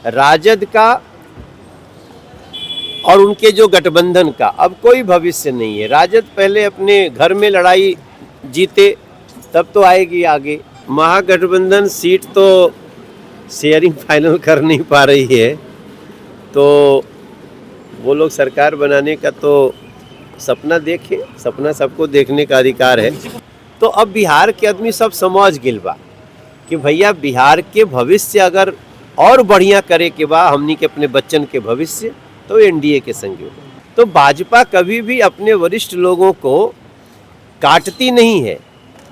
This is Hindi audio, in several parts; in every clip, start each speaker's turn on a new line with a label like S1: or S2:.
S1: राजद का और उनके जो गठबंधन का अब कोई भविष्य नहीं है। राजद पहले अपने घर में लड़ाई जीते तब तो आएगी आगे। महागठबंधन सीट तो शेयरिंग फाइनल कर नहीं पा रही है, तो वो लोग सरकार बनाने का तो सपना देखे, सपना सबको देखने का अधिकार है। तो अब बिहार के आदमी सब समझ गिल बा कि भैया बिहार के भविष्य अगर और बढ़िया करे के बा हमनी के अपने बच्चन के भविष्य तो एनडीए के संग हो। तो भाजपा कभी भी अपने वरिष्ठ लोगों को काटती नहीं है,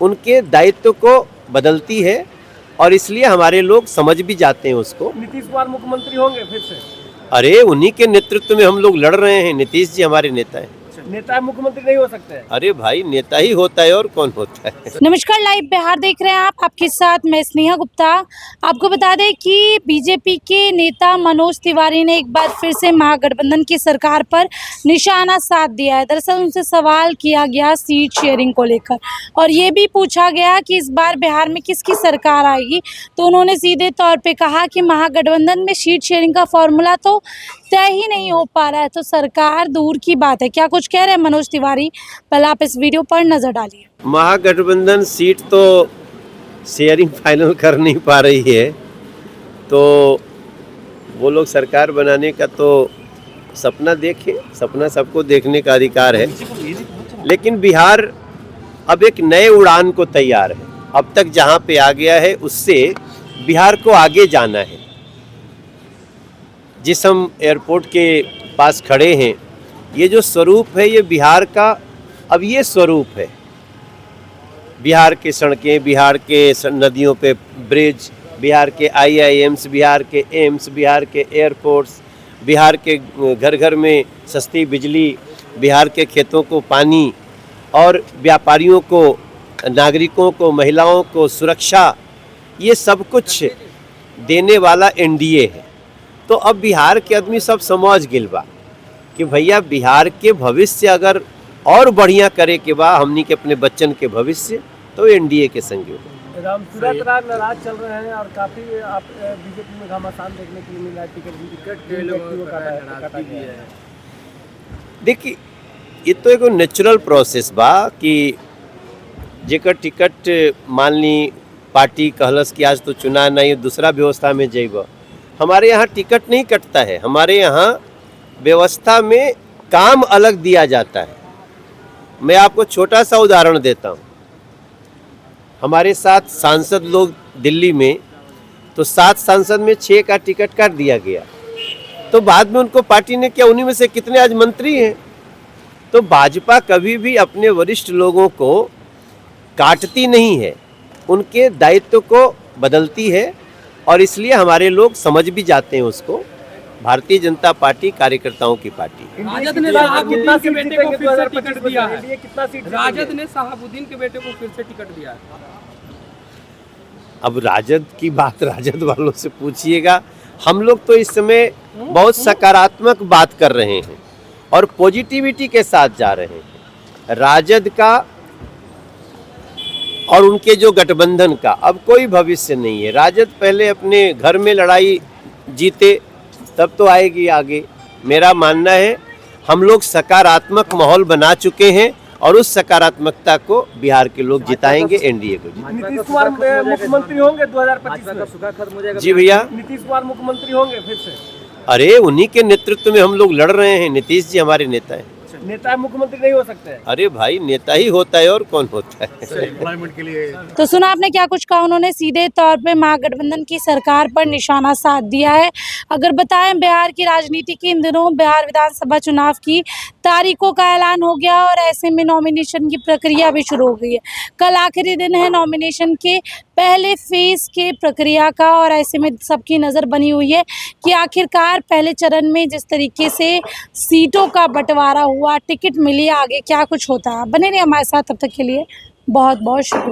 S1: उनके दायित्व को बदलती है और इसलिए हमारे लोग समझ भी जाते हैं उसको।
S2: नीतीश कुमार मुख्यमंत्री होंगे फिर से?
S1: अरे उन्हीं के नेतृत्व में हम लोग लड़ रहे हैं। नीतीश जी हमारे नेता हैं।
S2: नेता मुख्यमंत्री नहीं हो सकते?
S1: अरे भाई नेता ही होता है और कौन होता है।
S3: नमस्कार, लाइव बिहार देख रहे हैं आप। आपके साथ मैं स्नेहा गुप्ता। आपको बता दें कि बीजेपी के नेता मनोज तिवारी ने एक बार फिर से महागठबंधन की सरकार पर निशाना साध दिया है। दरअसल उनसे सवाल किया गया सीट शेयरिंग को लेकर और ये भी पूछा गया कि इस बार बिहार में किसकी सरकार आएगी, तो उन्होंने सीधे तौर पे कहा कि महागठबंधन में सीट शेयरिंग का फॉर्मूला तो तय ही नहीं हो पा रहा है, तो सरकार दूर की बात है। क्या कुछ कह रहे हैं मनोज तिवारी, पहले आप इस वीडियो पर नजर डालिए।
S1: महागठबंधन सीट तो शेयरिंग फाइनल कर नहीं पा रही है, तो वो लोग सरकार बनाने का तो सपना देखे, सपना सबको देखने का अधिकार है। लेकिन बिहार अब एक नए उड़ान को तैयार है। अब तक जहाँ पे आ गया है उससे बिहार को आगे जाना है। जिस हम एयरपोर्ट के पास खड़े हैं, ये जो स्वरूप है ये बिहार का अब ये स्वरूप है। बिहार के सड़कें, बिहार के नदियों पे ब्रिज, बिहार के आईआईएम्स, बिहार के एम्स, बिहार के एयरपोर्ट्स, बिहार के घर घर में सस्ती बिजली, बिहार के खेतों को पानी और व्यापारियों को, नागरिकों को, महिलाओं को सुरक्षा, ये सब कुछ देने वाला एनडीए है। तो अब बिहार के आदमी सब समझ गिल बा कि भैया बिहार के भविष्य अगर और बढ़िया करे के बा हमनी के अपने बच्चन के भविष्य तो एनडीए के संग हो।
S2: रामसूरत राज नाराज चल रहे हैं और काफी आप बीजेपी में घमासान देखने के लिए मिल रहा है। टिकट भी है।
S1: देखिए ये तो एक नेचुरल प्रोसेस बा कि जेकर टिकट मान ली पार्टी कहलस कि आज तो चुनाव नहीं, दूसरा व्यवस्था में जइब। हमारे यहाँ टिकट नहीं कटता है, हमारे यहाँ व्यवस्था में काम अलग दिया जाता है। मैं आपको छोटा सा उदाहरण देता हूँ। हमारे 7 सांसद लोग दिल्ली में, तो 7 सांसद में 6 का टिकट काट दिया गया, तो बाद में उनको पार्टी ने क्या, उन्हीं में से कितने आज मंत्री हैं। तो भाजपा कभी भी अपने वरिष्ठ लोगों को काटती नहीं है, उनके दायित्व को बदलती है और इसलिए हमारे लोग समझ भी जाते हैं उसको। भारतीय जनता पार्टी कार्यकर्ताओं की पार्टी है।
S2: राजद ने शहाबुद्दीन के बेटे को फिर से टिकट दिया है। कितना सीट? राजद ने शहाबुद्दीन के बेटे को फिर से टिकट दिया है।
S1: अब राजद की बात राजद वालों से पूछिएगा। हम लोग तो इस समय बहुत सकारात्मक बात कर रहे हैं और पॉजिटिविटी के साथ जा रहे हैं। राजद का और उनके जो गठबंधन का अब कोई भविष्य नहीं है। राजद पहले अपने घर में लड़ाई जीते तब तो आएगी आगे। मेरा मानना है हम लोग सकारात्मक माहौल बना चुके हैं और उस सकारात्मकता को बिहार के लोग जिताएंगे, एनडीए को जिताएंगे।
S2: नीतीश कुमार मुख्यमंत्री होंगे 2025 में?
S1: जी भैया,
S2: नीतीश कुमार मुख्यमंत्री होंगे फिर से?
S1: अरे उन्हीं के नेतृत्व में हम लोग लड़ रहे हैं। नीतीश जी हमारे नेता हैं।
S2: नेता मुख्यमंत्री नहीं हो सकते?
S1: अरे भाई नेता ही होता है और कौन होता है।
S2: एम्प्लॉयमेंट के लिए।
S3: तो सुना आपने क्या कुछ कहा। उन्होंने सीधे तौर पे महागठबंधन की सरकार पर निशाना साध दिया है। अगर बताएं बिहार की राजनीति के इन दिनों बिहार विधानसभा चुनाव की तारीखों का ऐलान हो गया और ऐसे में नॉमिनेशन की प्रक्रिया भी शुरू हो गई है। कल आखिरी दिन है नॉमिनेशन के पहले फेज के प्रक्रिया का और ऐसे में सबकी नज़र बनी हुई है कि आखिरकार पहले चरण में जिस तरीके से सीटों का बंटवारा हुआ, टिकट मिली, आगे क्या कुछ होता है। बने रहिए हमारे साथ, तब तक के लिए बहुत बहुत शुक्रिया।